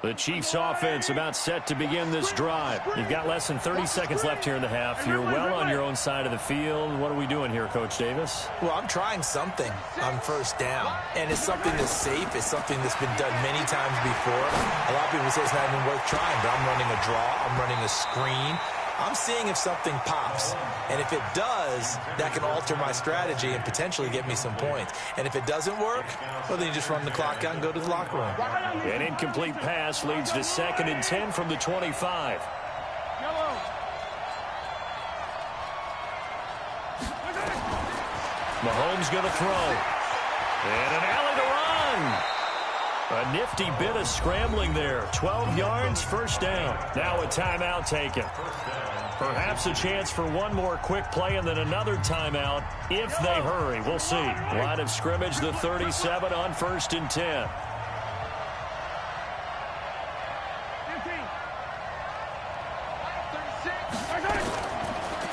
The Chiefs offense about set to begin this drive. You've got less than 30 seconds left here in the half. You're well on your own side of the field. What are we doing here, Coach Davis? Well, I'm trying something on first down. And it's something that's safe. It's something that's been done many times before. A lot of people say it's not even worth trying, but I'm running a draw. I'm running a screen. I'm seeing if something pops. And if it does, that can alter my strategy and potentially get me some points. And if it doesn't work, well, then you just run the clock out and go to the locker room. An incomplete pass leads to 2nd and 10 from the 25. Mahomes going to throw. And an alley to run. A nifty bit of scrambling there. 12 yards, first down. Now a timeout taken. Perhaps a chance for one more quick play and then another timeout if they hurry. We'll see. Line of scrimmage, the 37 on 1st and 10.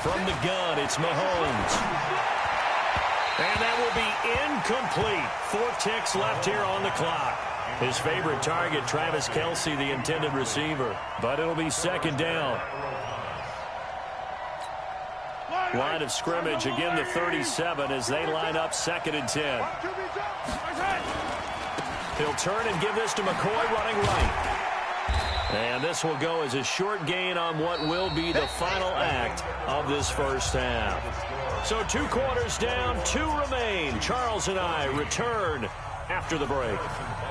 From the gun, it's Mahomes. And that will be incomplete. 4 ticks left here on the clock. His favorite target, Travis Kelce, the intended receiver. But it'll be 2nd down. Line of scrimmage, again the 37 as they line up 2nd and 10. He'll turn and give this to McCoy running right. And this will go as a short gain on what will be the final act of this first half. So 2 quarters down, 2 remain. Charles and I return after the break.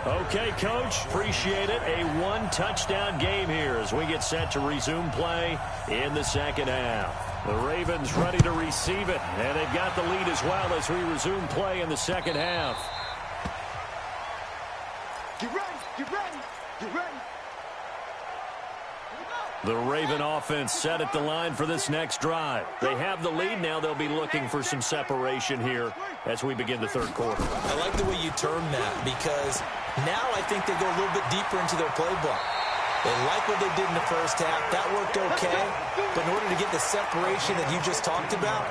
Okay, Coach, appreciate it. A 1-touchdown game here as we get set to resume play in the second half. The Ravens ready to receive it, and they've got the lead as well as we resume play in the second half. Get ready, get ready, get ready. The Raven offense set at the line for this next drive. They have the lead now. They'll be looking for some separation here as we begin the third quarter. I like the way you term that because now I think they go a little bit deeper into their playbook. They like what they did in the first half. That worked okay. But in order to get the separation that you just talked about,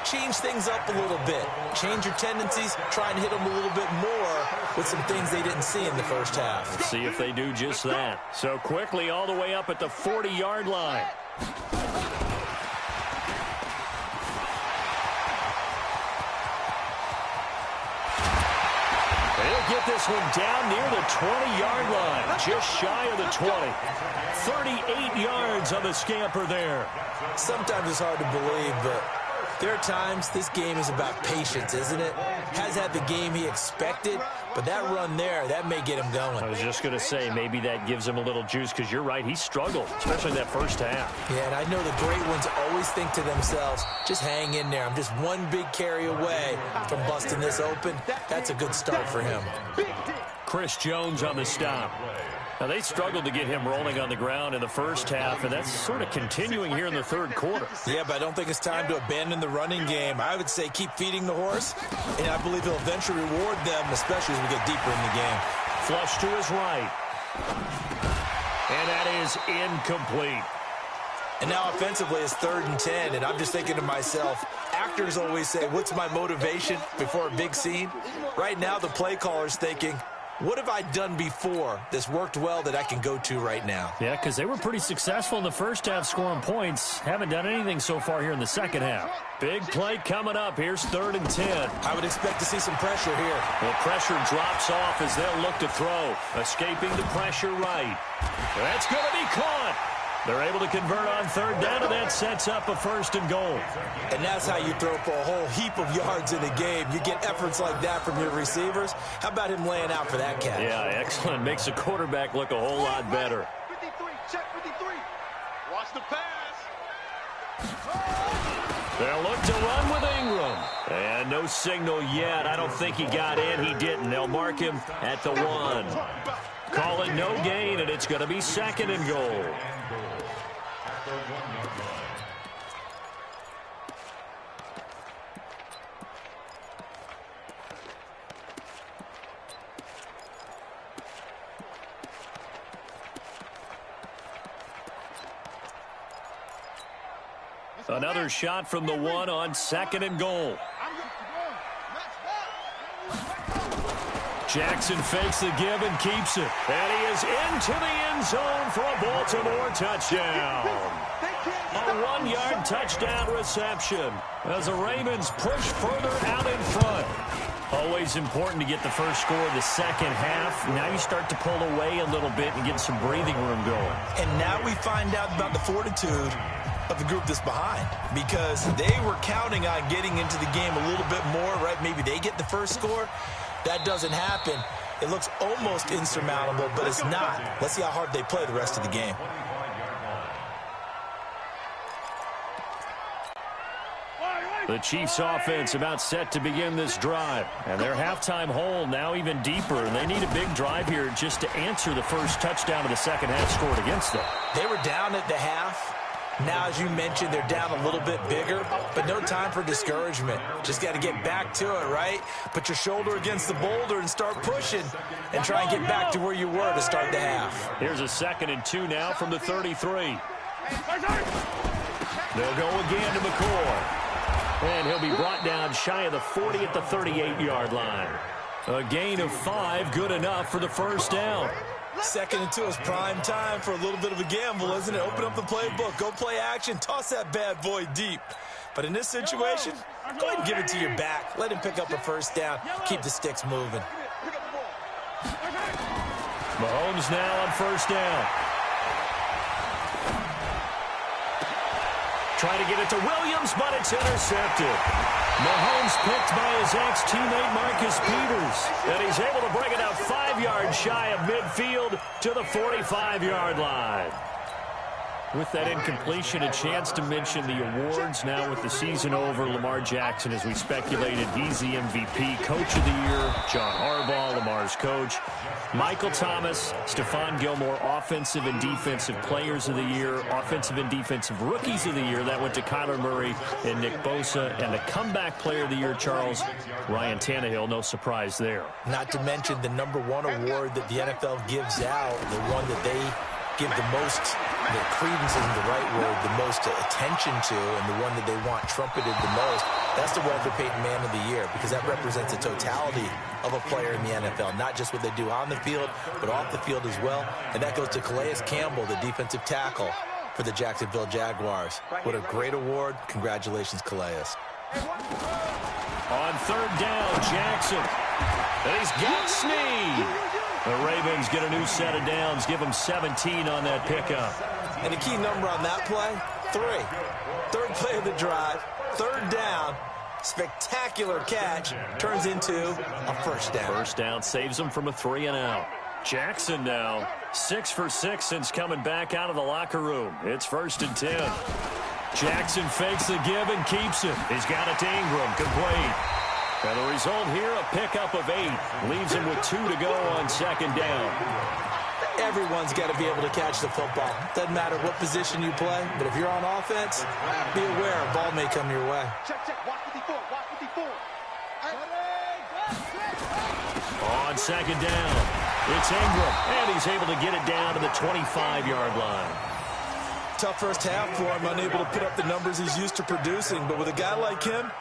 change things up a little bit. Change your tendencies. Try and hit them a little bit more with some things they didn't see in the first half. Let's see if they do just that. So quickly all the way up at the 40-yard line. They'll get this one down near the 20-yard line, just shy of the 20. 38 yards on the scamper there. Sometimes it's hard to believe, but there are times this game is about patience, isn't it? Has had the game he expected, but that run there, that may get him going. I was just going to say, maybe that gives him a little juice, because you're right, he struggled, especially that first half. Yeah, and I know the great ones always think to themselves, just hang in there. I'm just one big carry away from busting this open. That's a good start for him. Chris Jones on the stop. Now, they struggled to get him rolling on the ground in the first half, and that's sort of continuing here in the third quarter. Yeah, but I don't think it's time to abandon the running game. I would say keep feeding the horse, and I believe he'll eventually reward them, especially as we get deeper in the game. Flush to his right. And that is incomplete. And now offensively it's 3rd and 10, and I'm just thinking to myself, actors always say, what's my motivation before a big scene? Right now the play caller's thinking, what have I done before that's worked well that I can go to right now? Yeah, because they were pretty successful in the first half scoring points. Haven't done anything so far here in the second half. Big play coming up. Here's 3rd and 10. I would expect to see some pressure here. Well, pressure drops off as they'll look to throw. Escaping the pressure right. That's going to be caught. They're able to convert on 3rd down, and that sets up a 1st and goal. And that's how you throw for a whole heap of yards in a game. You get efforts like that from your receivers. How about him laying out for that catch? Yeah, excellent. Makes the quarterback look a whole lot better. 53, check 53. Watch the pass. They'll look to run with Ingram. And no signal yet. I don't think he got in. He didn't. They'll mark him at the 1. Call it no gain, and it's going to be 2nd and goal. Another shot from the 1 on 2nd and goal. Jackson fakes the give and keeps it. And he is into the end zone for a Baltimore touchdown. A 1-yard touchdown reception as the Ravens push further out in front. Always important to get the first score of the second half. Now you start to pull away a little bit and get some breathing room going. And now we find out about the fortitude of the group that's behind, because they were counting on getting into the game a little bit more, right? Maybe they get the first score. That doesn't happen. It looks almost insurmountable, but it's not. Let's see how hard they play the rest of the game. The Chiefs offense about set to begin this drive. And their halftime hole now even deeper. And they need a big drive here just to answer the first touchdown of the second half scored against them. They were down at the half. Now, as you mentioned, they're down a little bit bigger, but no time for discouragement. Just got to get back to it, right? Put your shoulder against the boulder and start pushing and try and get back to where you were to start the half. Here's a 2nd and 2 now from the 33. They'll go again to McCoy. And he'll be brought down shy of the 40 at the 38-yard line. A gain of 5, good enough for the first down. 2nd and 2 is prime time for a little bit of a gamble, isn't it? Open up the playbook, go play action, toss that bad boy deep. But in this situation, go ahead and give it to your back. Let him pick up a first down. Keep the sticks moving. Mahomes now on first down. Trying to get it to Williams, but it's intercepted. Mahomes picked by his ex-teammate Marcus Peters. And he's able to bring it out 5 yards shy of midfield to the 45-yard line. With that incompletion, a chance to mention the awards. Now with the season over, Lamar Jackson, as we speculated, he's the MVP, Coach of the Year. John Harbaugh, Lamar's coach. Michael Thomas, Stephon Gilmore, Offensive and Defensive Players of the Year. Offensive and Defensive Rookies of the Year. That went to Kyler Murray and Nick Bosa. And the Comeback Player of the Year, Charles, Ryan Tannehill. No surprise there. Not to mention the #1 award that the NFL gives out, the one that they give the most, the credence isn't the right word, the most attention to, and the one that they want trumpeted the most. That's the Walter Payton Man of the Year, because that represents the totality of a player in the NFL, not just what they do on the field, but off the field as well. And that goes to Calais Campbell, the defensive tackle for the Jacksonville Jaguars. What a great award. Congratulations, Calais. On third down, Jackson. And he's got Snead. The Ravens get a new set of downs, give them 17 on that pickup. And the key number on that play, 3. Third play of the drive, third down, spectacular catch, turns into a first down. First down saves them from a 3-and-out. Jackson now 6 for 6 since coming back out of the locker room. It's 1st and 10. Jackson fakes the give and keeps it. He's got it to Ingram, complete. And the result here, a pickup of 8. Leaves him with 2 to go on 2nd down. Everyone's got to be able to catch the football. Doesn't matter what position you play, but if you're on offense, be aware a ball may come your way. Check, watch 54, watch 54. On 2nd down, it's Ingram, and he's able to get it down to the 25-yard line. Tough first half for him, unable to put up the numbers he's used to producing, but with a guy like him,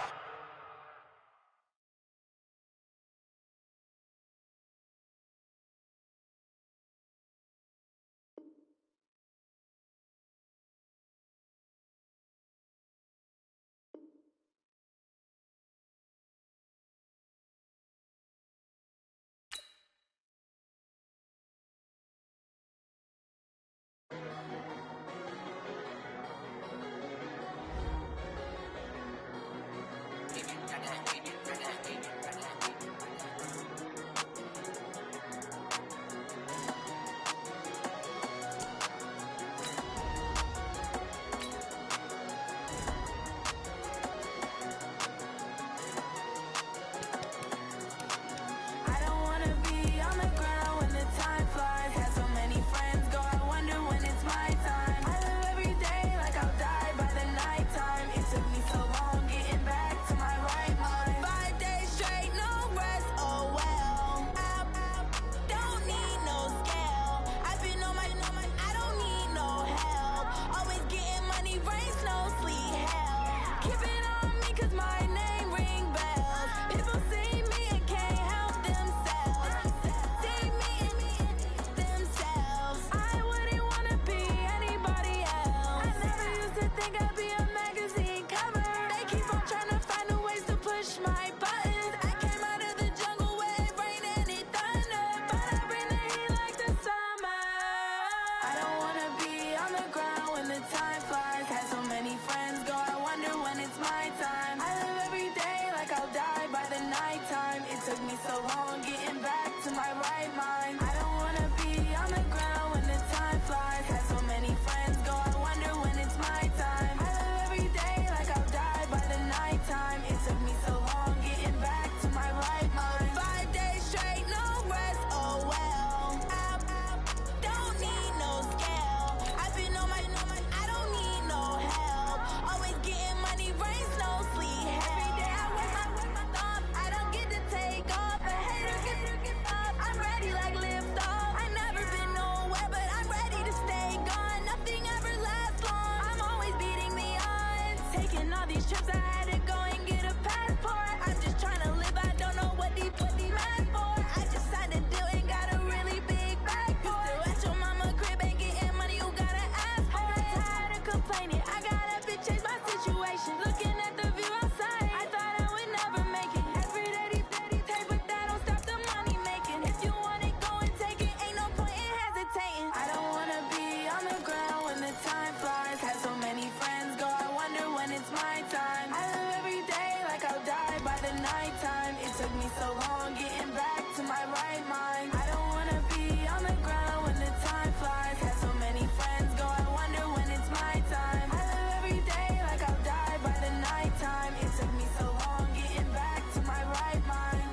Taking all these trips, I had to go and get a passport. I'm just trying to live, I don't know what these mad for. I just signed a deal and got a really big bag for it. Still at your mama crib, ain't getting money, you gotta ask for it. I'm tired of complaining, I gotta change my situation. Looking at the view outside, I thought I would never make it. Every day these take, but that don't stop the money making. If you want it, go and take it, ain't no point in hesitating. I don't wanna be on the ground when the time flies. Had so many friends go, I wonder when it's my time. I live every day like I'll die by the nighttime. It took me so long getting back to my right mind. I don't wanna be on the ground when the time flies. Had so many friends go, I wonder when it's my time. I live every day like I'll die by the nighttime. It took me so long getting back to my right mind.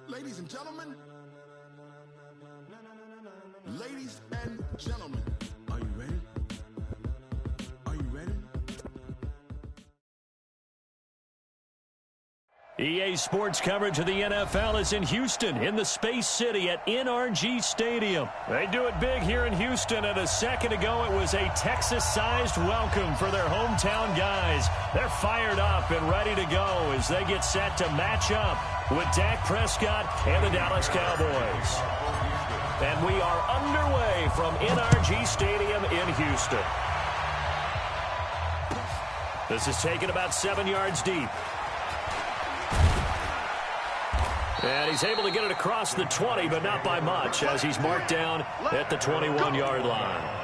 Ladies and gentlemen, are you ready? Are you ready? EA Sports coverage of the NFL is in Houston, in the Space City at NRG Stadium. They do it big here in Houston, and a second ago it was a Texas-sized welcome for their hometown guys. They're fired up and ready to go as they get set to match up with Dak Prescott and the Dallas Cowboys. And we are underway from NRG Stadium in Houston. This is taken about 7 yards deep. And he's able to get it across the 20, but not by much, as he's marked down at the 21-yard line.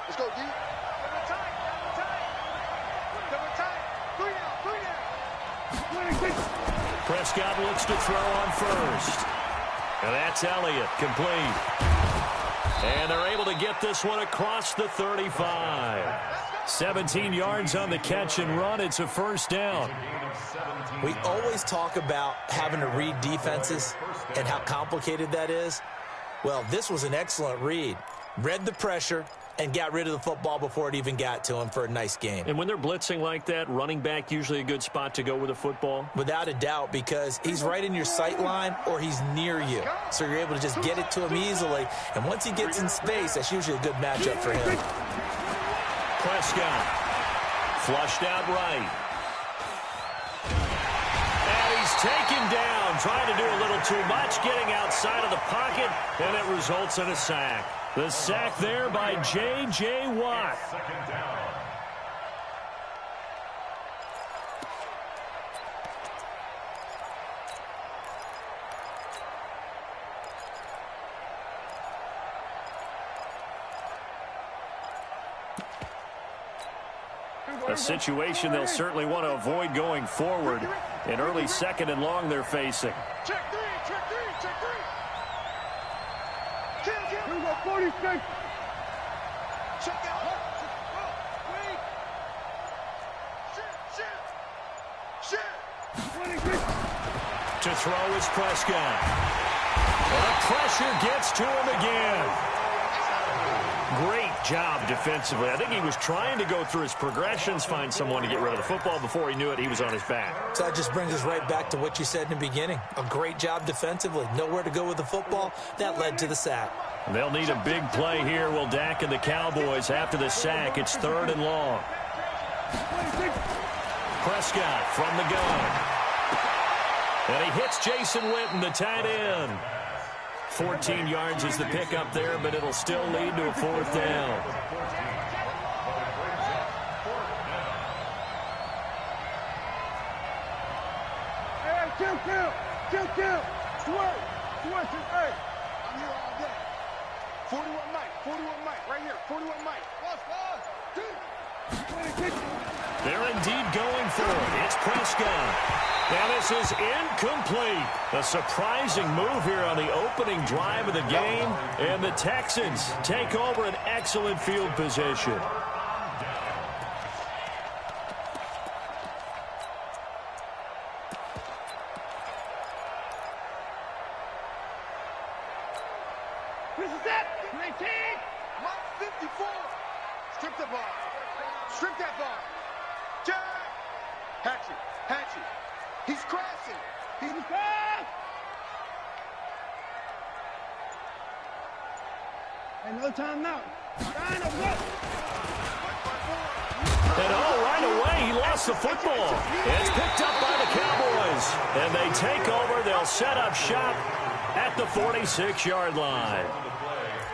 Let's go, D. Prescott looks to throw on first. And that's Elliott, complete. And they're able to get this one across the 35. 17 yards on the catch and run. It's a first down. We always talk about having to read defenses and how complicated that is. Well, this was an excellent read. Read the pressure and got rid of the football before it even got to him for a nice game. And when they're blitzing like that, running back usually a good spot to go with a football? Without a doubt, because he's right in your sight line or he's near you. So you're able to just get it to him easily. And once he gets in space, that's usually a good matchup for him. Prescott flushed out right. And he's taken down, trying to do a little too much, getting outside of the pocket, and it results in a sack. The sack there by J.J. Watt. A situation they'll certainly want to avoid going forward. An early second and long they're facing. Check three. Kill. 46. Check out. Wait. Shit. To throw is Prescott. The pressure gets to him again. Great job defensively. I think he was trying to go through his progressions, find someone to get rid of the football. Before he knew it, he was on his back. So that just brings us right back to what you said in the beginning. A great job defensively. Nowhere to go with the football. That led to the sack. They'll need a big play here. Will Dak and the Cowboys after the sack. It's 3rd and long. Prescott from the gun. And he hits Jason Witten, the tight end. 14 yards is the pickup there, but it'll still lead to a 4th down. Hey, kill. Swear, hey. I'm here all day. 41 Mike, right here. 41 Mike. They're indeed going for it. It's Prescott. And this is incomplete. A surprising move here on the opening drive of the game. And the Texans take over an excellent field position. This is it. 19. Mike 54. Strip the ball. Strip that ball. Jack. Hatchet. Hatchet. He's crashing. He's crashing. And no timeout. Line up, go. And right away, he lost the football. It's picked up by the Cowboys. And they take over. They'll set up shop at the 46-yard line.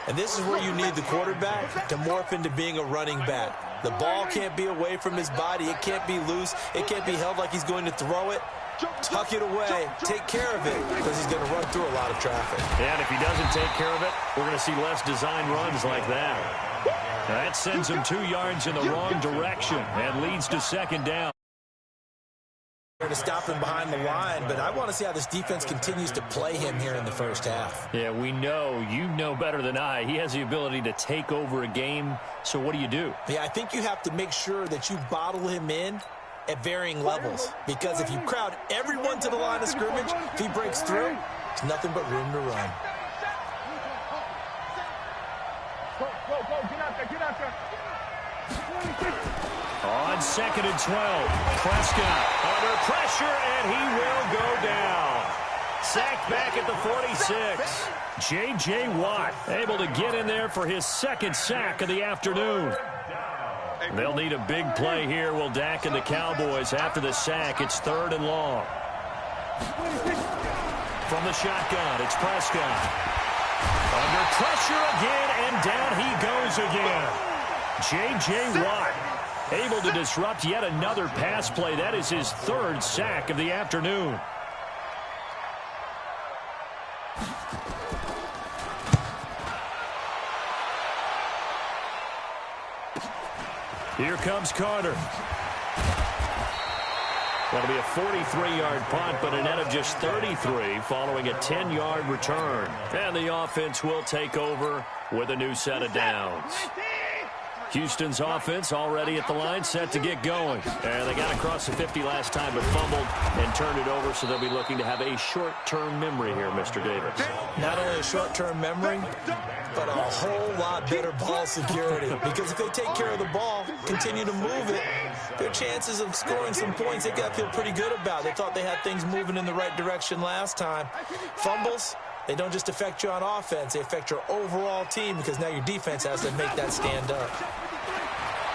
And this is where you need the quarterback to morph into being a running back. The ball can't be away from his body. It can't be loose. It can't be held like he's going to throw it. Tuck it away. Take care of it because he's going to run through a lot of traffic. And if he doesn't take care of it, we're going to see less design runs like that. That sends him 2 yards in the wrong direction and leads to second down. To stop him behind the line, but I want to see how this defense continues to play him here in the first half. Yeah, we know. You know better than I. He has the ability to take over a game, so what do you do? Yeah, I think you have to make sure that you bottle him in at varying levels, because if you crowd everyone to the line of scrimmage, if he breaks through, there's nothing but room to run. Go, get out there, get out there. 26. On 2nd and 12, Prescott under pressure, and he will go down. Sacked back at the 46. J.J. Watt able to get in there for his second sack of the afternoon. They'll need a big play here, will Dak and the Cowboys. After the sack, it's 3rd and long. From the shotgun, it's Prescott. Under pressure again, and down he goes again. J.J. Watt able to disrupt yet another pass play. That is his 3rd sack of the afternoon. Here comes Carter. That'll be a 43-yard punt, but a net of just 33 following a 10-yard return. And the offense will take over with a new set of downs. Houston's offense already at the line, set to get going. And they got across the 50 last time, but fumbled and turned it over, so they'll be looking to have a short-term memory here, Mr. Davis. Not only a short-term memory, but a whole lot better ball security. Because if they take care of the ball, continue to move it, their chances of scoring some points, they got to feel pretty good about. They thought they had things moving in the right direction last time. Fumbles, they don't just affect you on offense, they affect your overall team, because now your defense has to make that stand up.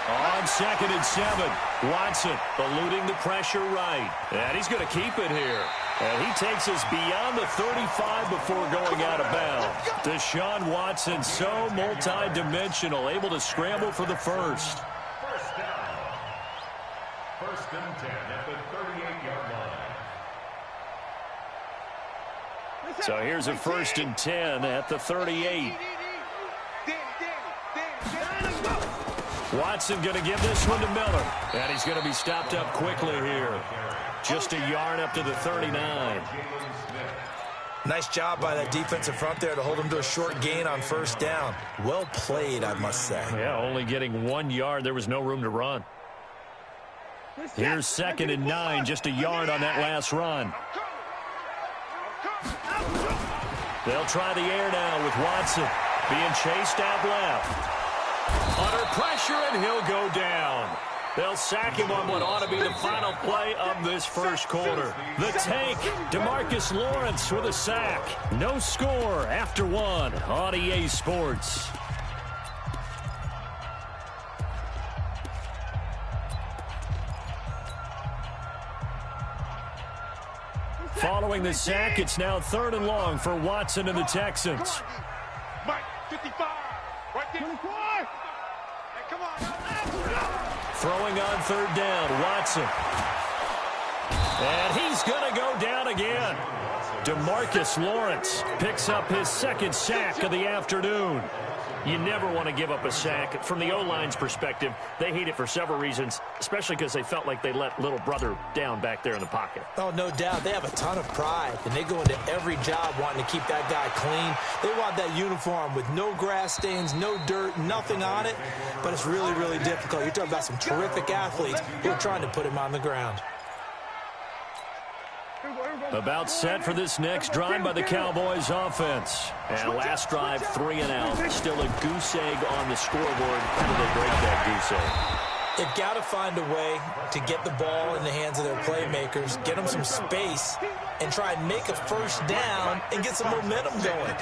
On 2nd and 7, Watson eluding the pressure right. And he's going to keep it here. And he takes us beyond the 35 before going out of bounds. Deshaun Watson, so multi-dimensional, able to scramble for the first. First down. 1st and 10 at the 38-yard line. So here's a 1st and 10 at the 38. Watson going to give this one to Miller. And he's going to be stopped up quickly here. Just a yard up to the 39. Nice job by that defensive front there to hold him to a short gain on 1st down. Well played, I must say. Yeah, only getting 1 yard. There was no room to run. Here's 2nd and 9, just a yard on that last run. They'll try the air now with Watson being chased out left. Under pressure, and he'll go down. They'll sack him on what ought to be the final play of this first quarter. The tank, DeMarcus Lawrence with a sack. No score after 1 on EA Sports. Following the sack, it's now 3rd and long for Watson and the Texans. Mike, 55. Right there. 24. Hey, come on. Throwing on 3rd down, Watson. And he's going to go down again. DeMarcus Lawrence picks up his second sack of the afternoon. You never want to give up a sack. From the O-line's perspective, they hate it for several reasons, especially because they felt like they let little brother down back there in the pocket. Oh, no doubt. They have a ton of pride, and they go into every job wanting to keep that guy clean. They want that uniform with no grass stains, no dirt, nothing on it, but it's really, really difficult. You're talking about some terrific athletes who are trying to put him on the ground. About set for this next drive by the Cowboys offense. And last drive, 3 and out. Still a goose egg on the scoreboard. How do they break that goose egg? They've got to find a way to get the ball in the hands of their playmakers, get them some space, and try and make a first down and get some momentum going.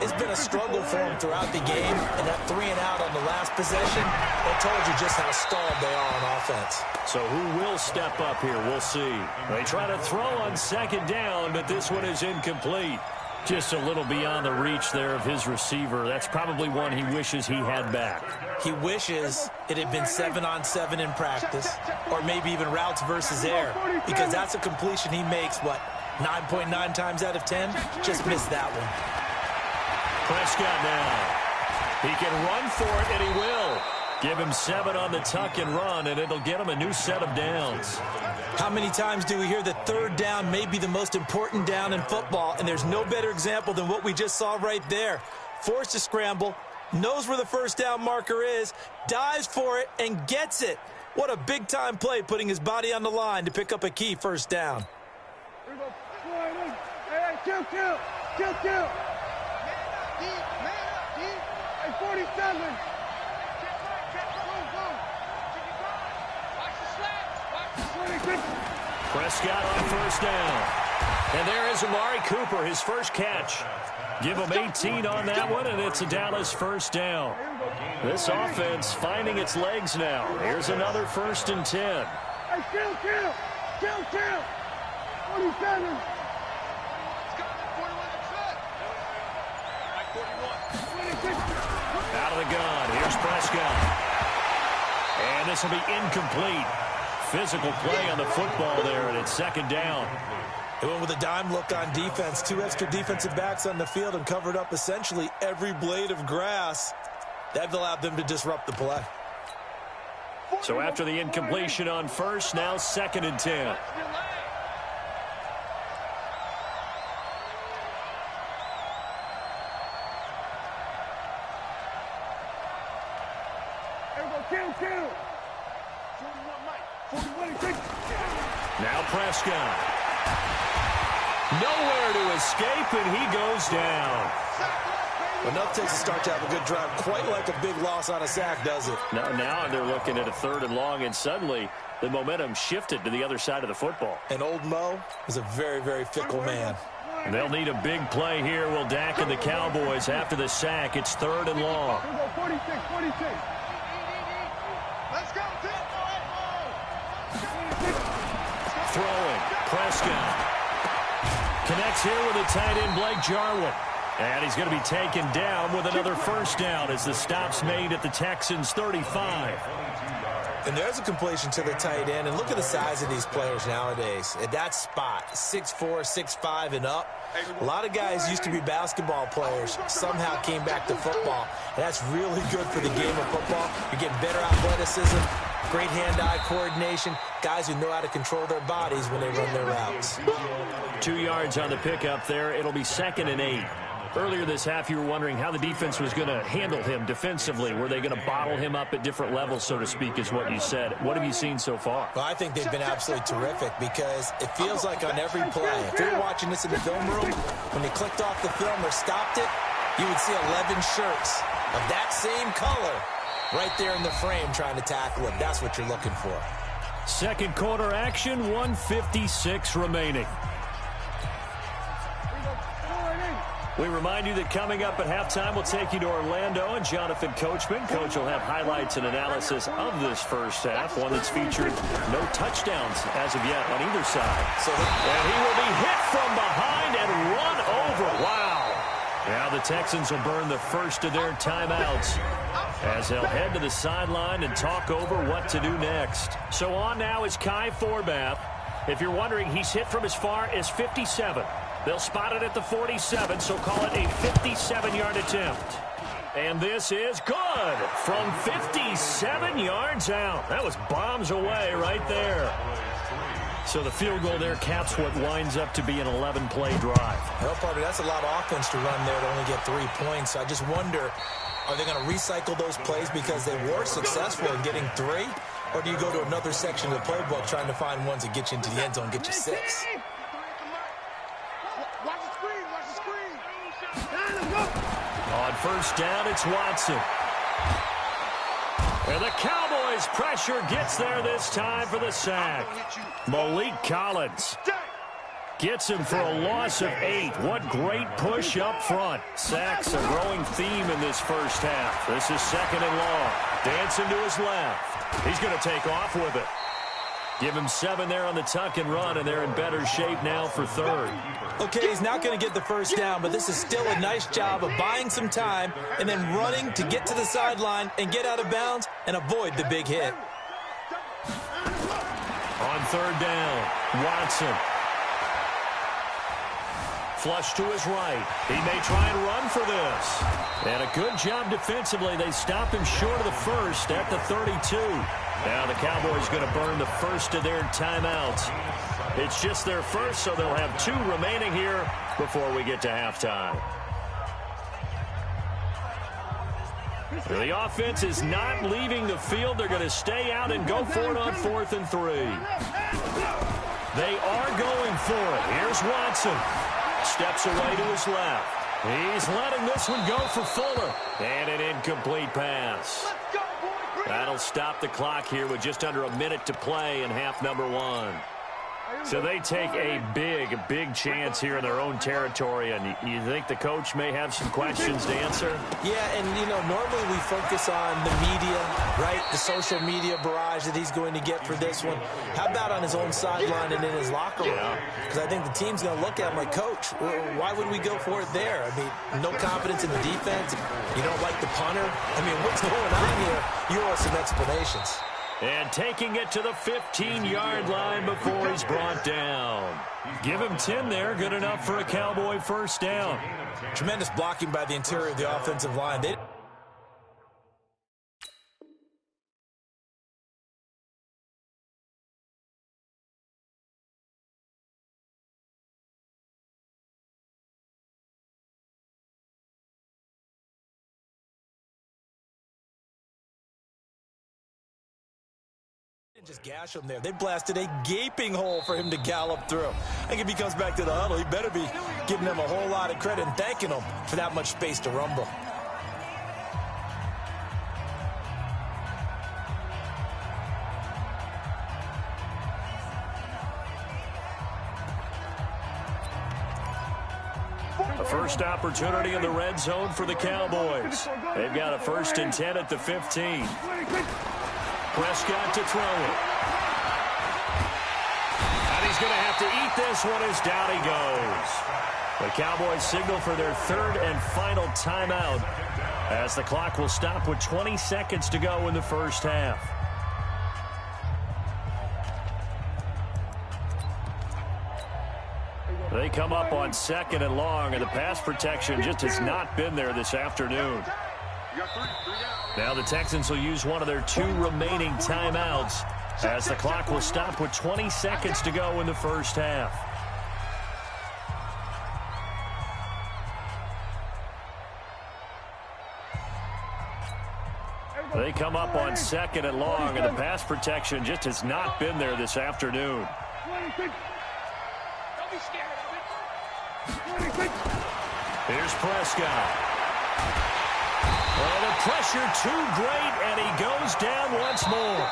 It's been a struggle for them throughout the game, and that 3 and out on the last possession, that told you just how stalled they are on offense. So who will step up here? We'll see. They try to throw on second down, but this one is incomplete. Just a little beyond the reach there of his receiver. That's probably one he wishes he had back. He wishes it had been 7-on-7 in practice, or maybe even routes versus air, because that's a completion he makes, what, 9.9 times out of 10? Just missed that one. Prescott now. He can run for it, and he will. Give him 7 on the tuck and run, and it'll get him a new set of downs. How many times do we hear that third down may be the most important down in football, and there's no better example than what we just saw right there. Forced to scramble, knows where the first down marker is, dives for it, and gets it. What a big-time play, putting his body on the line to pick up a key first down. Here we go. Hey, kill. Man up, deep. Hey, 47. Prescott on first down. And there is Amari Cooper, his first catch. Give him 18 on that one, and it's a Dallas first down. This offense finding its legs now. Here's another 1st and 10. Hey, kill. 47. Out of the gun. Here's Prescott. And this will be incomplete. Physical play on the football there, and it's second down. They went with a dime look on defense. 2 extra defensive backs on the field and covered up essentially every blade of grass. That allowed them to disrupt the play. So after the incompletion on first, now 2nd and 10. Kill. Now Prescott. Nowhere to escape, and he goes down. Enough takes to start to have a good drive. Quite like a big loss on a sack, does it? Now they're looking at a 3rd and long, and suddenly the momentum shifted to the other side of the football. And old Mo is a very, very fickle man. They'll need a big play here. Will Dak and the Cowboys after the sack. It's 3rd and long. 46. Let's go, Throwing. Prescott. Connects here with a tight end, Blake Jarwin. And he's going to be taken down with another first down as the stop's made at the Texans' 35. And there's a completion to the tight end. And look at the size of these players nowadays. At that spot, 6'4", 6'5", and up. A lot of guys used to be basketball players, somehow came back to football. And that's really good for the game of football. You're getting better athleticism, great hand-eye coordination, guys who know how to control their bodies when they run their routes. 2 yards on the pickup there. It'll be 2nd and 8. Earlier this half, you were wondering how the defense was going to handle him defensively. Were they going to bottle him up at different levels, so to speak, is what you said. What have you seen so far? Well, I think they've been absolutely terrific because it feels like on every play, if you're watching this in the film room, when they clicked off the film or stopped it, you would see 11 shirts of that same color right there in the frame trying to tackle him. That's what you're looking for. Second quarter action, 1:56 remaining. We remind you that coming up at halftime, we'll take you to Orlando and Jonathan Coachman. Coach will have highlights and analysis of this first half, one that's featured no touchdowns as of yet on either side. And he will be hit from behind and run over. Wow. Now the Texans will burn the first of their timeouts as they'll head to the sideline and talk over what to do next. So on now is Kai Forbath. If you're wondering, he's hit from as far as 57. They'll spot it at the 47, so call it a 57-yard attempt. And this is good from 57 yards out. That was bombs away right there. So the field goal there caps what winds up to be an 11-play drive. Well, partner, that's a lot of offense to run there to only get 3 points. I just wonder, are they going to recycle those plays because they were successful in getting 3? Or do you go to another section of the playbook trying to find ones that get you into the end zone and get you 6? Watch the screen, watch the screen. On first down, it's Watson. And the Cowboys' pressure gets there this time for the sack. Malik Collins gets him for a loss of 8. What great push up front. Sacks a growing theme in this first half. This is 2nd and long. Dancing to his left. He's going to take off with it. Give him 7 there on the tuck and run, and they're in better shape now for 3rd. Okay, he's not going to get the first down, but this is still a nice job of buying some time and then running to get to the sideline and get out of bounds and avoid the big hit. On 3rd down, Watson. Flush to his right. He may try and run for this. And a good job defensively. They stop him short of the first at the 32. Now the Cowboys going to burn the first of their timeouts. It's just their first, so they'll have 2 remaining here before we get to halftime. The offense is not leaving the field. They're going to stay out and go for it on 4th and 3. They are going for it. Here's Watson. Steps away to his left. He's letting this one go for Fuller. And an incomplete pass. That'll stop the clock here with just under a minute to play in half number 1. So they take a big chance here in their own territory, and you think the coach may have some questions to answer? Yeah, and, you know, normally we focus on the media, right, the social media barrage that he's going to get for this one. How about on his own sideline and in his locker room? Because I think the team's going to look at him like, Coach, why would we go for it there? I mean, no confidence in the defense. You don't like the punter. I mean, what's going on here? You owe us some explanations. And taking it to the 15-yard line before he's brought down. Give him 10 there. Good enough for a Cowboy first down. Tremendous blocking by the interior of the offensive line. Just gash him there. They blasted a gaping hole for him to gallop through. I think if he comes back to the huddle, he better be giving them a whole lot of credit and thanking them for that much space to rumble. A first opportunity in the red zone for the Cowboys. They've got a 1st and 10 at the 15. Prescott to throw it. And he's going to have to eat this one as down he goes. The Cowboys signal for their 3rd and final timeout as the clock will stop with 20 seconds to go in the first half. They come up on 2nd and long, and the pass protection just has not been there this afternoon. Now the Texans will use one of their 2 remaining timeouts as the clock will stop with 20 seconds to go in the first half. They come up on 2nd and long, and the pass protection just has not been there this afternoon. Here's Prescott. Well, the pressure too great, and he goes down once more.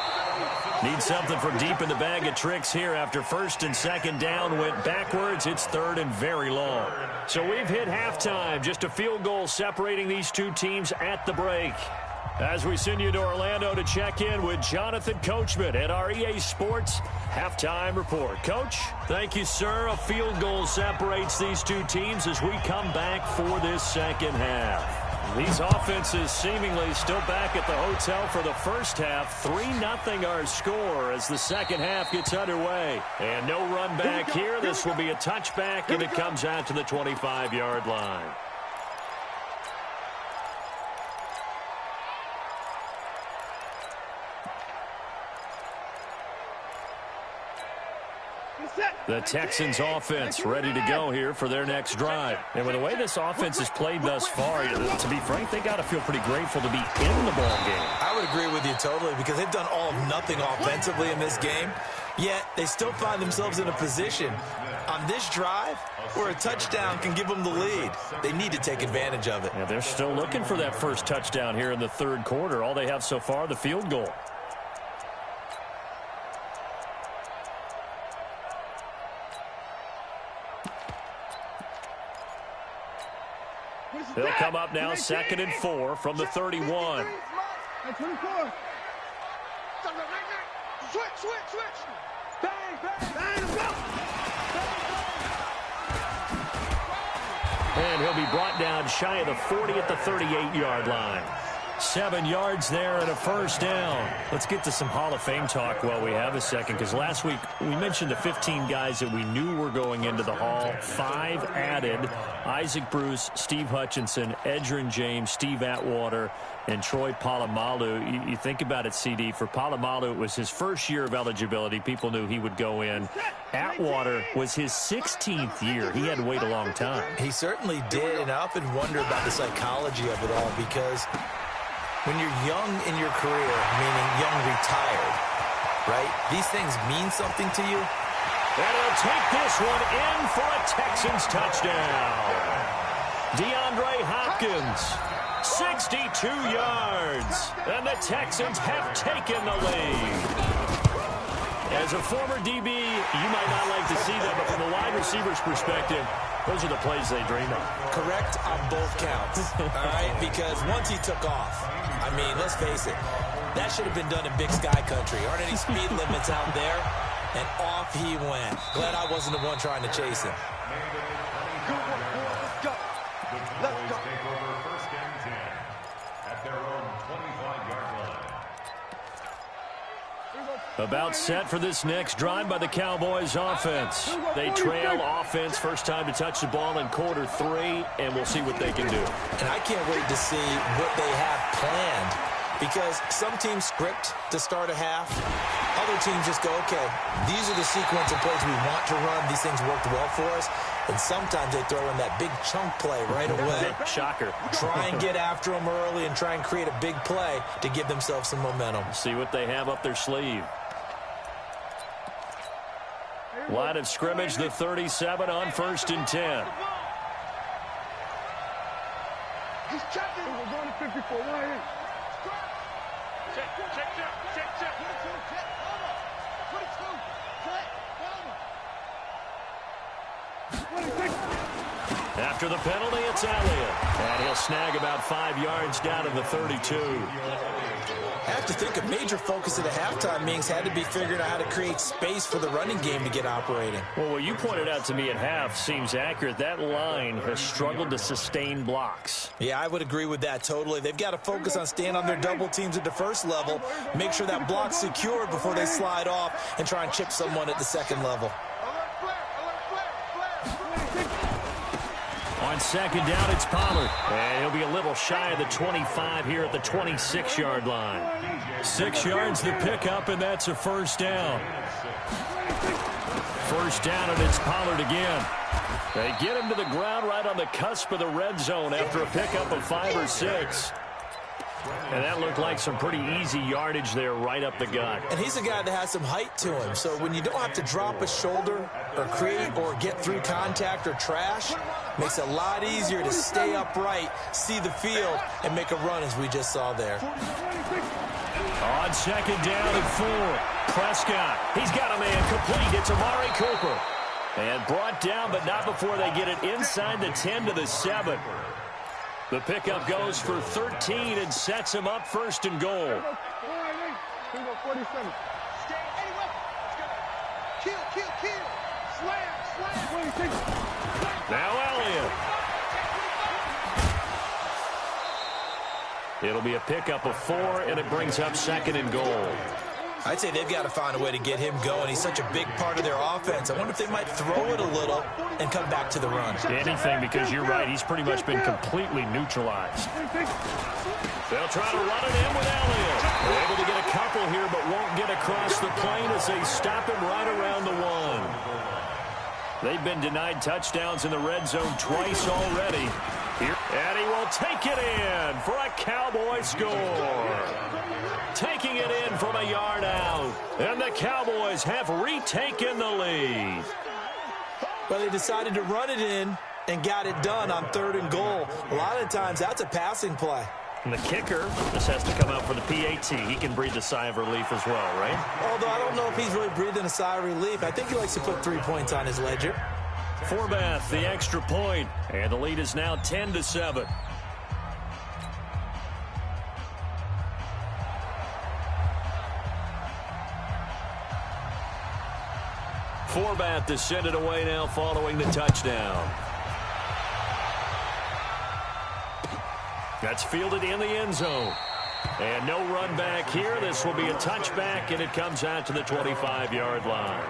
Needs something from deep in the bag of tricks here after 1st and 2nd down went backwards. It's 3rd and very long. So we've hit halftime. Just a field goal separating these 2 teams at the break. As we send you to Orlando to check in with Jonathan Coachman at our EA Sports Halftime Report. Coach, thank you, sir. A field goal separates these 2 teams as we come back for this second half. These offenses seemingly still back at the hotel for the first half. 3-0 our score as the second half gets underway. And no run back here. This will be a touchback, and it comes out to the 25-yard line. The Texans offense ready to go here for their next drive. And with the way this offense has played thus far, to be frank, they got to feel pretty grateful to be in the ball game. I would agree with you totally because they've done all of nothing offensively in this game, yet they still find themselves in a position on this drive where a touchdown can give them the lead. They need to take advantage of it. Yeah, they're still looking for that first touchdown here in the third quarter. All they have so far, the field goal. They'll come up now 2nd and 4 from the 31. 24. Switch. Bang. And he'll be brought down shy of the 40 at the 38-yard line. 7 yards there and a first down. Let's get to some Hall of Fame talk while we have a second, because last week we mentioned the 15 guys that we knew were going into the Hall. 5 added: Isaac Bruce, Steve Hutchinson, Edgerrin James, Steve Atwater, and Troy Polamalu. You think about it, CD. For Polamalu, it was his first year of eligibility. People knew he would go in. Atwater was his 16th year. He had to wait a long time. He certainly did, and I often wonder about the psychology of it all because when you're young in your career, meaning young retired, right, these things mean something to you. And he'll take this one in for a Texans touchdown. DeAndre Hopkins, 62 yards, and the Texans have taken the lead. As a former DB, you might not like to see that, but from a wide receiver's perspective, those are the plays they dream of. Correct on both counts, all right, because once he took off, I mean, let's face it, that should have been done in Big Sky Country. Aren't any speed limits out there? And off he went. Glad I wasn't the one trying to chase him. Let's go. Take over 1st and 10 at their own 25-yard line. About set for this next drive by the Cowboys offense. They trail offense, first time to touch the ball in quarter 3, and we'll see what they can do. And I can't wait to see what they have planned, because some teams script to start a half. Other teams just go, okay, these are the sequence of plays we want to run. These things worked well for us. And sometimes they throw in that big chunk play right away. Shocker. Try and get after them early and try and create a big play to give themselves some momentum. See what they have up their sleeve. Line of scrimmage, the 37 on 1st and 10. He's checking. We're going to 54. Right here. Check. 22. After the penalty, it's Elliott. And he'll snag about 5 yards down to the 32. I have to think a major focus at the halftime meetings had to be figuring out how to create space for the running game to get operating. Well, what you pointed out to me at half seems accurate. That line has struggled to sustain blocks. Yeah, I would agree with that totally. They've got to focus on staying on their double teams at the first level, make sure that block's secured before they slide off and try and chip someone at the second level. On 2nd down, it's Pollard. And he'll be a little shy of the 25 here at the 26-yard line. 6 yards the pickup, and that's a first down. First down, and it's Pollard again. They get him to the ground right on the cusp of the red zone after a pickup of 5 or 6. And that looked like some pretty easy yardage there right up the gut. And he's a guy that has some height to him. So when you don't have to drop a shoulder or create or get through contact or trash, makes it a lot easier to stay upright, see the field, and make a run as we just saw there. On 2nd down and 4. Prescott, he's got a man complete. It's Amari Cooper. And brought down, but not before they get it inside the 10 to the 7. The pickup goes for 13 and sets him up 1st and goal. 47. Kill. Slam. Now Elliott. It'll be a pickup of 4, and it brings up 2nd and goal. I'd say they've got to find a way to get him going. He's such a big part of their offense. I wonder if they might throw it a little and come back to the run. Anything, because you're right. He's pretty much been completely neutralized. They'll try to run it in with Elliott. They're able to get a couple here, but won't get across the plane as they stop him right around the 1. They've been denied touchdowns in the red zone twice already. Here, and he will take it in for a Cowboy score. Taking it in from a yard out. And the Cowboys have retaken the lead. Well, they decided to run it in and got it done on 3rd and goal. A lot of times, that's a passing play. And the kicker just has to come out for the PAT. He can breathe a sigh of relief as well, right? Although I don't know if he's really breathing a sigh of relief. I think he likes to put 3 points on his ledger. Forbath, the extra point, and the lead is now 10-7. Forbath to send it away now following the touchdown. That's fielded in the end zone. And no run back here. This will be a touchback, and it comes out to the 25-yard line.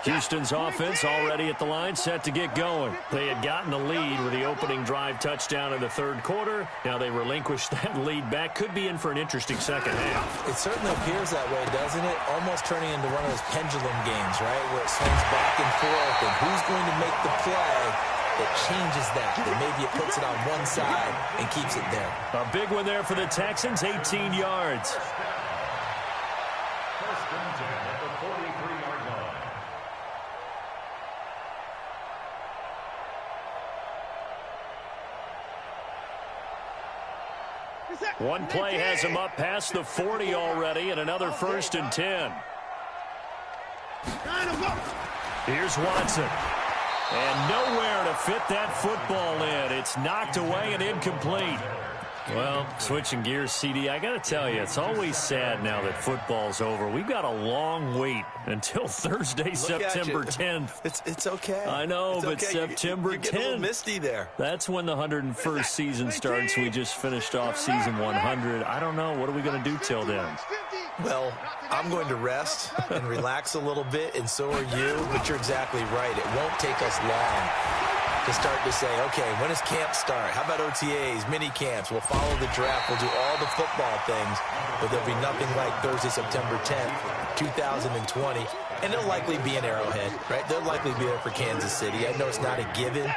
Houston's offense already at the line, set to get going. They had gotten the lead with the opening drive touchdown in the 3rd quarter. Now they relinquished that lead back. Could be in for an interesting second half. It certainly appears that way, doesn't it? Almost turning into one of those pendulum games, right, where it swings back and forth, and who's going to make the play that changes that maybe it puts it on one side and keeps it there. A big one there for the Texans, 18 yards. First and 10 at the 43-yard line. One play has him up past the 40 already, and another 1st and 10. Here's Watson. And nowhere to fit that football in. It's knocked away and incomplete. Well, switching gears, CD, I got to tell you, it's always sad now that football's over. We've got a long wait until Thursday, September 10th. It's okay. I know, it's but okay. September 10th. You get a little misty there. That's when the 101st season starts. We just finished off season 100. I don't know. What are we going to do till then? Well, I'm going to rest and relax a little bit, and so are you. But you're exactly right. It won't take us long to start to say, okay, when does camp start? How about OTAs, mini camps? We'll follow the draft. We'll do all the football things, but there'll be nothing like Thursday, September 10th, 2020. And it'll likely be an Arrowhead, right? They'll likely be there for Kansas City. I know it's not a given,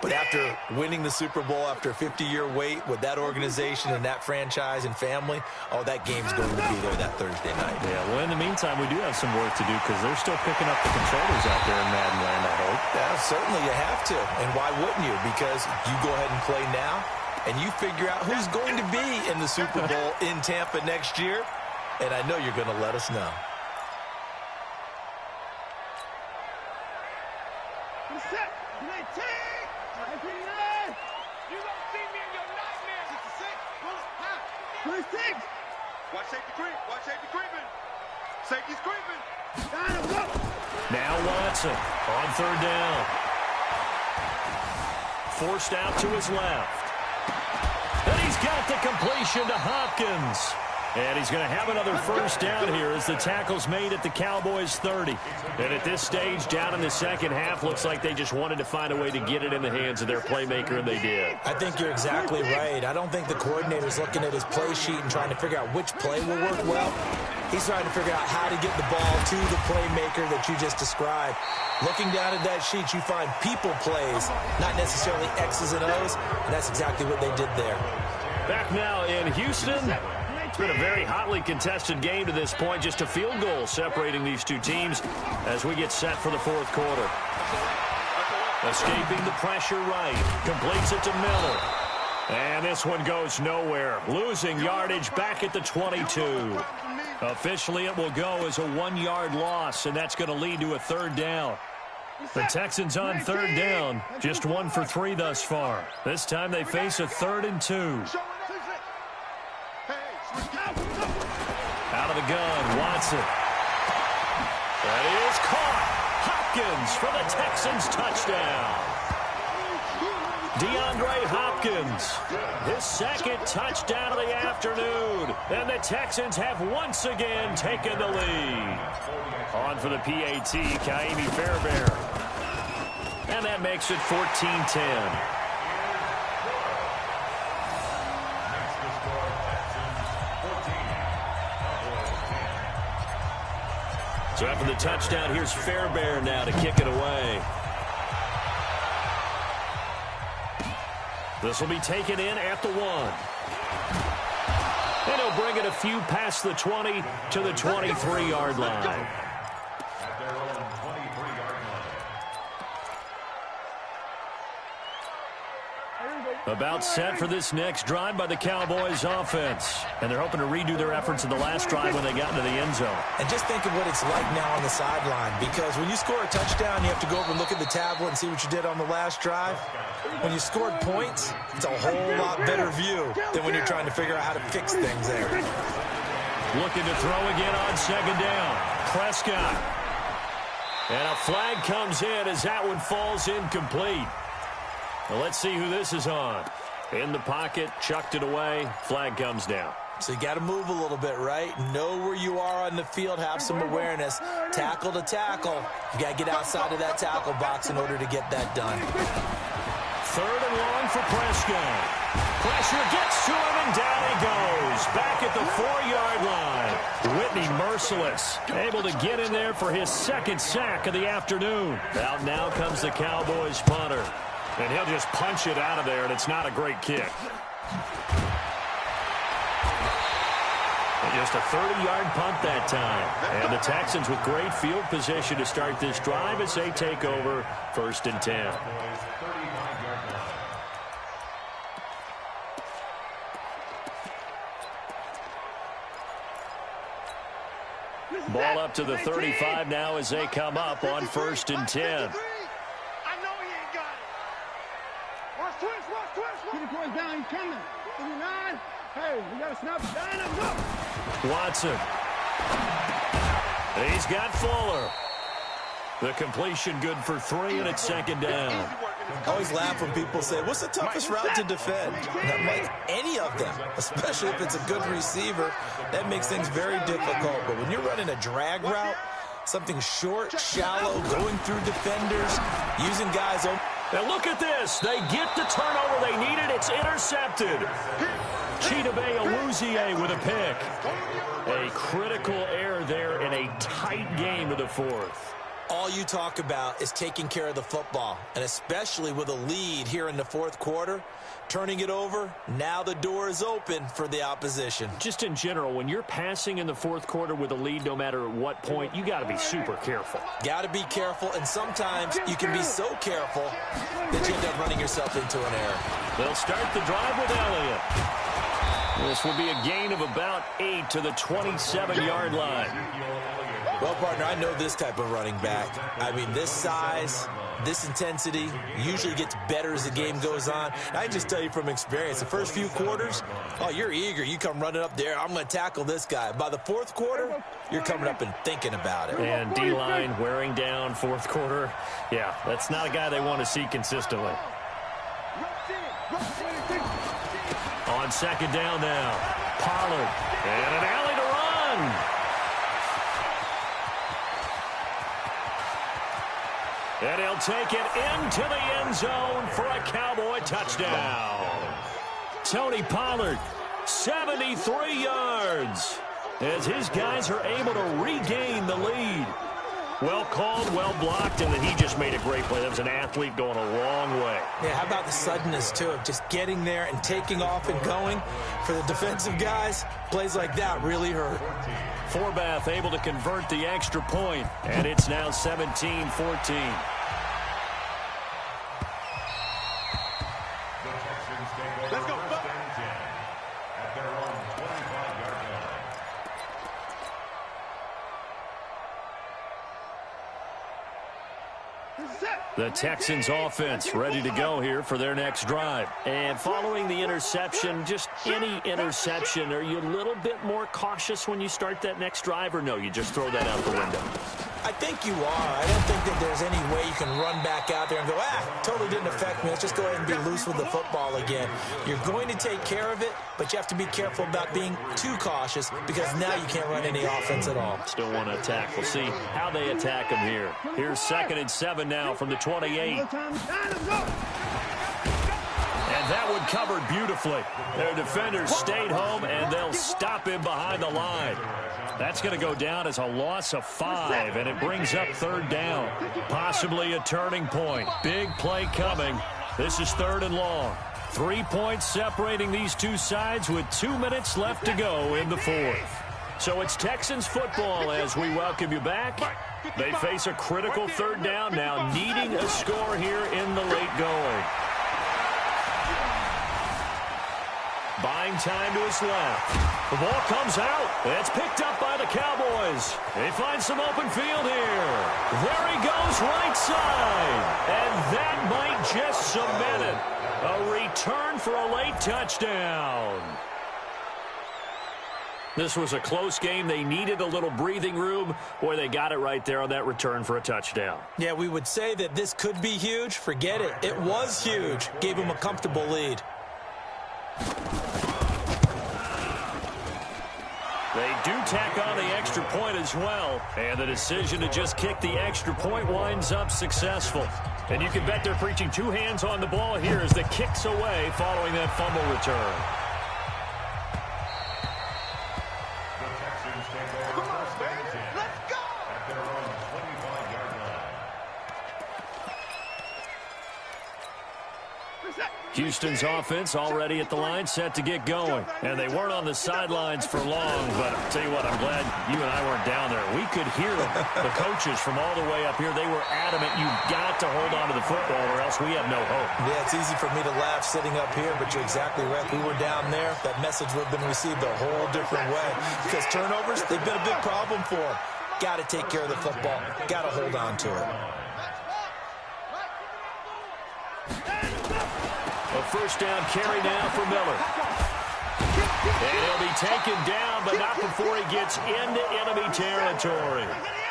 but after winning the Super Bowl, after a 50-year wait with that organization and that franchise and family, oh, that game's going to be there that Thursday night. Yeah, well, in the meantime, we do have some work to do because they're still picking up the controllers out there in Madden land, I hope. Yeah, certainly you have to. And why wouldn't you? Because you go ahead and play now, and you figure out who's going to be in the Super Bowl in Tampa next year, and I know you're going to let us know. Watch safety creep. Watch safety creeping. Safety's creeping. Now Watson on 3rd down. Forced out to his left. And he's got the completion to Hopkins. And he's going to have another 1st down here as the tackle's made at the Cowboys' 30. And at this stage, down in the second half, looks like they just wanted to find a way to get it in the hands of their playmaker, and they did. I think you're exactly right. I don't think the coordinator's looking at his play sheet and trying to figure out which play will work well. He's trying to figure out how to get the ball to the playmaker that you just described. Looking down at that sheet, you find people plays, not necessarily X's and O's, and that's exactly what they did there. Back now in Houston. It's been a very hotly contested game to this point. Just a field goal separating these two teams as we get set for the 4th quarter. Escaping the pressure right. Completes it to Miller. And this one goes nowhere. Losing yardage back at the 22. Officially, it will go as a 1-yard loss, and that's going to lead to a 3rd down. The Texans on 3rd down. Just 1 for 3 thus far. This time they face a 3rd and 2. Out of the gun, Watson. That is caught. Hopkins for the Texans touchdown. DeAndre Hopkins, his second touchdown of the afternoon. And the Texans have once again taken the lead. On for the PAT, MikeyyNobandz Fairbairn. And that makes it 14-10. So after the touchdown, here's Fairbairn now to kick it away. This will be taken in at the 1. And he'll bring it a few past the 20 to the 23-yard line. At their own 23-yard line. About set for this next drive by the Cowboys offense. And they're hoping to redo their efforts in the last drive when they got into the end zone. And just think of what it's like now on the sideline, because when you score a touchdown, you have to go over and look at the tablet and see what you did on the last drive. When you scored points, it's a whole lot better view than when you're trying to figure out how to fix things there. Looking to throw again on second down. Prescott. And a flag comes in as that one falls incomplete. Well, let's see who this is on. In the pocket, chucked it away. Flag comes down. So you got to move a little bit, right? Know where you are on the field, have some awareness. Tackle to tackle. You got to get outside of that tackle box in order to get that done. 3rd and long for Prescott. Pressure gets to him, and down he goes. Back at the 4-yard line. Whitney merciless. Able to get in there for his second sack of the afternoon. Out now comes the Cowboys punter. And he'll just punch it out of there, and it's not a great kick. And just a 30-yard punt that time. And the Texans with great field position to start this drive as they take over 1st and 10. Ball up to the 35 now as they come up on 1st and 10. I know he ain't got it. Watch twist. Keep the points down, he's coming. 39. Hey, we got to snap it down and go. Watson. He's got Fuller. The completion good for 3, and it's 2nd down. I always laugh when people say, what's the toughest route to defend? And I'm like, any of them, especially if it's a good receiver. That makes things very difficult. But when you're running a drag route, something short, shallow, going through defenders, using guys over. Now look at this. They get the turnover they needed. It's intercepted. Chidobe Awuzie with a pick. A critical error there in a tight game of the 4th. All you talk about is taking care of the football, and especially with a lead here in the 4th quarter, turning it over, now the door is open for the opposition. Just in general, when you're passing in the 4th quarter with a lead, no matter at what point, you got to be super careful. Got to be careful, and sometimes you can be so careful that you end up running yourself into an error. They'll start the drive with Elliott. This will be a gain of about 8 to the 27-yard line. Well, partner, I know this type of running back. I mean, this size, this intensity usually gets better as the game goes on. And I just tell you from experience, the first few quarters, oh, you're eager. You come running up there, I'm going to tackle this guy. By the 4th quarter, you're coming up and thinking about it. And D-line wearing down 4th quarter. Yeah, that's not a guy they want to see consistently. On 2nd down now, Pollard. And an alley to run. And he'll take it into the end zone for a Cowboy touchdown. Tony Pollard, 73 yards, as his guys are able to regain the lead. Well called, well blocked, and then he just made a great play. That was an athlete going a long way. Yeah, how about the suddenness, too, of just getting there and taking off and going? For the defensive guys, plays like that really hurt. Forbath able to convert the extra point, and it's now 17-14. Let's go. At their own 25-yard line. The Texans offense ready to go here for their next drive. And following the interception, just any interception, are you a little bit more cautious when you start that next drive, or no, you just throw that out the window? I think you are. I don't think that there's any way you can run back out there and go, totally didn't affect me. Let's just go ahead and be loose with the football again. You're going to take care of it, but you have to be careful about being too cautious because now you can't run any offense at all. Still want to attack. We'll see how they attack him here. Here's 2nd and 7 now from the 28. And that one covered beautifully. Their defenders stayed home, and they'll stop him behind the line. That's going to go down as a loss of 5, and it brings up 3rd down. Possibly a turning point. Big play coming. This is 3rd and long. 3 points separating these two sides with 2 minutes left to go in the 4th. So it's Texans football as we welcome you back. They face a critical 3rd down now, needing a score here in the late going. Buying time to his left. The ball comes out. It's picked up by the Cowboys. They find some open field here. There he goes, right side. And that might just cement it. A return for a late touchdown. This was a close game. They needed a little breathing room. Boy, they got it right there on that return for a touchdown. Yeah, we would say that this could be huge. Forget it. It was huge. Gave him a comfortable lead. They do tack on the extra point as well. And the decision to just kick the extra point winds up successful. And you can bet they're preaching 2 hands on the ball here as the kick's away following that fumble return. Houston's offense already at the line, set to get going. And they weren't on the sidelines for long, but I'll tell you what, I'm glad you and I weren't down there. We could hear them. The coaches from all the way up here, they were adamant, you've got to hold on to the football or else we have no hope. Yeah, it's easy for me to laugh sitting up here, but you're exactly right. We were down there. That message would have been received a whole different way. Because turnovers, they've been a big problem for them. Got to take care of the football. Got to hold on to it. A first down carry now for Miller. And he'll be taken down, but not before he gets into enemy territory.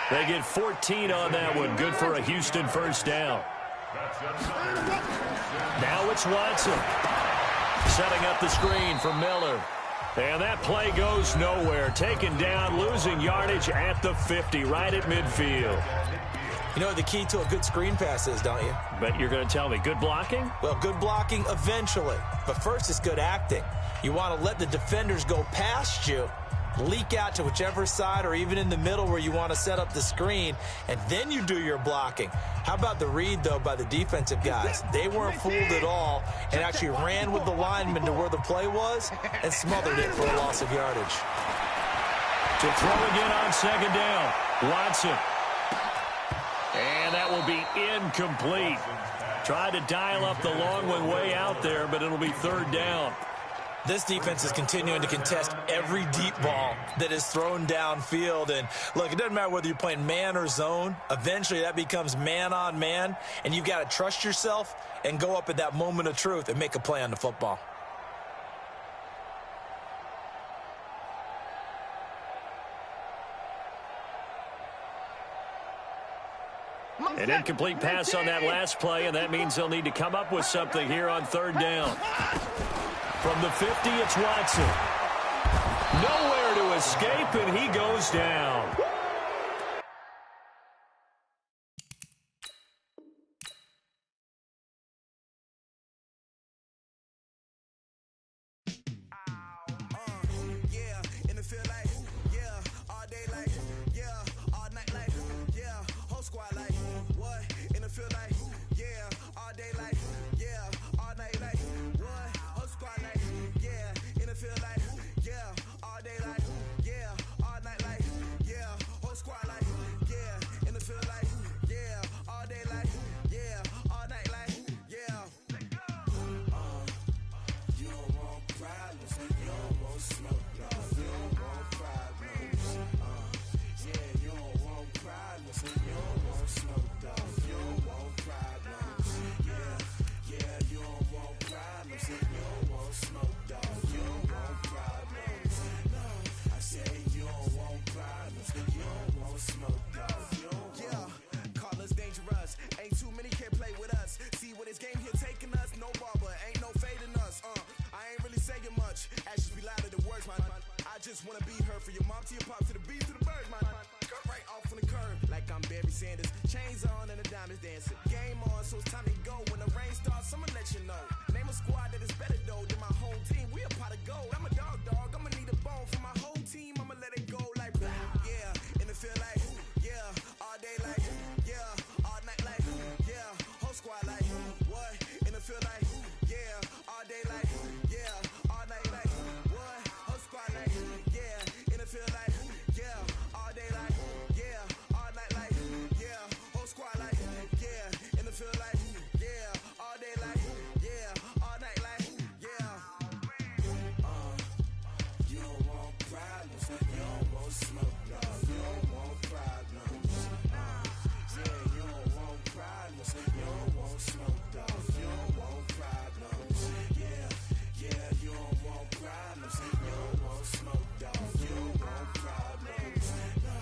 They get 14 on that one. Good for a Houston first down. Now it's Watson. Setting up the screen for Miller. And that play goes nowhere. Taken down, losing yardage at the 50, right at midfield. You know what the key to a good screen pass is, don't you? But you're going to tell me, good blocking? Well, good blocking eventually. But first, it's good acting. You want to let the defenders go past you, leak out to whichever side or even in the middle where you want to set up the screen, and then you do your blocking. How about the read, though, by the defensive guys? They weren't fooled at all and actually ran with the lineman to where the play was and smothered it for a loss of yardage. To throw again on 2nd down, Watson. And that will be incomplete. Tried to dial up the long one way out there, but it'll be 3rd down. This defense is continuing to contest every deep ball that is thrown downfield. And, look, it doesn't matter whether you're playing man or zone. Eventually, that becomes man on man, and you've got to trust yourself and go up at that moment of truth and make a play on the football. An incomplete pass on that last play, and that means they'll need to come up with something here on 3rd down. From the 50, it's Watson. Nowhere to escape, and he goes down. All day like, yeah, all night like, yeah. Chains on and the diamonds dancing. Game on, so it's time to go. When the rain starts, I'ma let you know. Name a squad that is better though than my whole team. We a pot of gold. I'm a dog. I'ma need a bone for my whole team. I'ma let it go like yeah. And it feel like yeah. All day like yeah. All night like yeah. Whole squad like what? And it feel like yeah. All day like yeah. All night like what? Whole squad like yeah. And it feel like yeah. All day like yeah. All night like yeah. Whole squad like yeah. And it feel like yeah. All day like yeah. All night like yeah. You don't want problems. You don't want smoke, no. You don't want problems. Yeah, you don't want problems. You don't want smoke, dog. You don't want problems. Yeah, you don't want problems. You don't want smoke, dog. You don't want problems. No,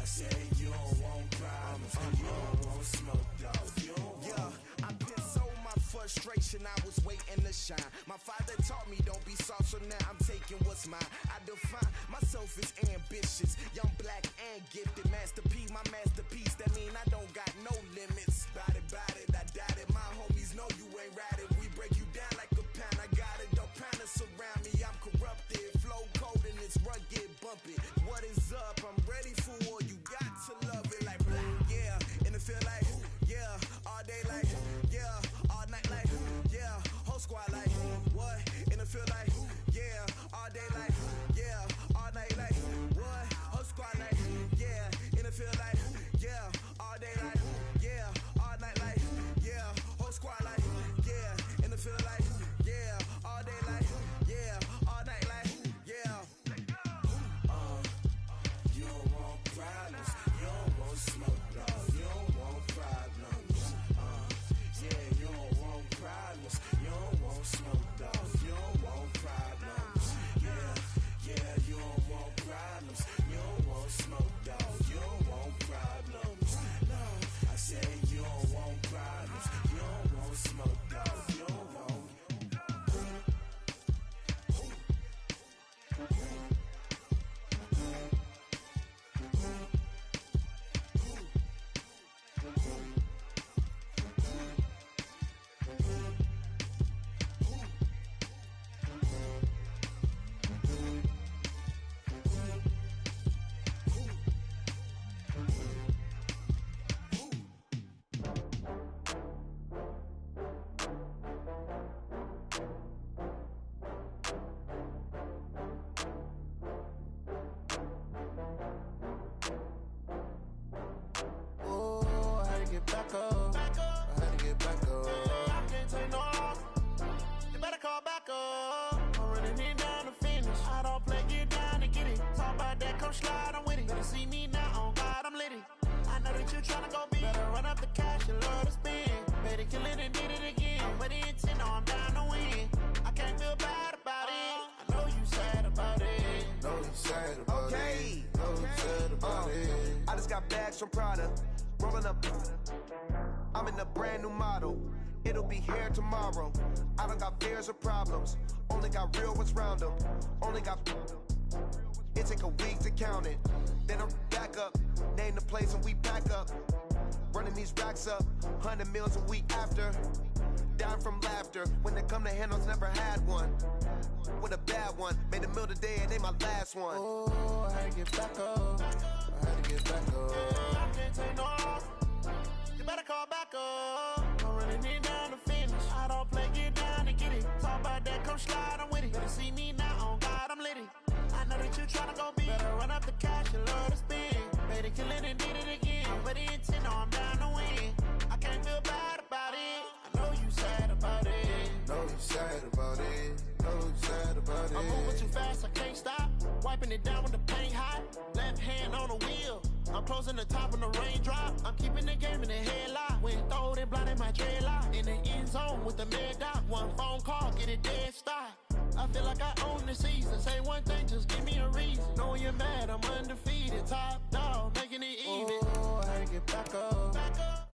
I said you don't want problems. You don't want smoke, dog. You don't want. Yeah, I've been so my frustration. I was waiting to shine. My father taught me don't be soft, so now I'm taking what's mine. I define myself as ambitious, young, black, and gifted. Master P, my masterpiece. That mean I don't got no limits. Bout it, I doubt it. My homies know you ain't ratted. We break you down like a pound. I got it, don't pound to surround me. I'm corrupted, flow cold and it's rugged, bumpy. What is up? I'm ready for war. You got to love it like black, yeah. And it feel like yeah. All day like yeah. All night like yeah. Whole squad like what? And it feel like yeah. All day like yeah. All night like what? Whole squad like yeah. And it feel like yeah. All day like yeah. All night like yeah. Whole squad like yeah. And it feel like yeah. All day like yeah. All night like yeah. You don't want problems. You don't want smoke, no. You don't want problems. Yeah, you don't want problems. You don't want smoke, dog. You don't want problems. Yeah, you don't want problems. You don't want smoke, dog. You don't want problems. No, I said you don't want problems. You don't want smoke, dog. You don't want. I just got bags from Prada, rolling up. I'm in a brand new model. It'll be here tomorrow. I don't got fears or problems. Only got real ones round them. Only got. It take a week to count it. Then I'm back up. Name the place and we back up. Running these racks up. 100 meals a week after. Down from laughter. When they come to handles, never had one. With a bad one. Made a meal today and ain't my last one. Oh, I had to get back up. I had to get back up. I can't take no off. You better call back up. I'm running it down to finish. I don't play, get down and get it. Talk about that, come slide, I'm with it. Better see me now, on God, I'm litty. I know that you tryna go big. Better run up the cash, you love to spin. Better kill it and did it again. I'm ready intent, no, I'm down to win. I can't feel bad about it. I know you sad about it. Know you sad about it. Know you sad about it. I'm moving too fast, I can't stop. Wiping it down with the paint hot. Left hand on the wheel. I'm closing the top when the raindrop. I'm keeping the game in the headlock. When throwed and blinded my dreadlock. In the end zone with the mad dot. One phone call, get it dead stop. I feel like I own the season. Say one thing, just give me a reason. Knowing you're mad, I'm undefeated. Top dog, making it even. Oh, I had to get back up. Back up.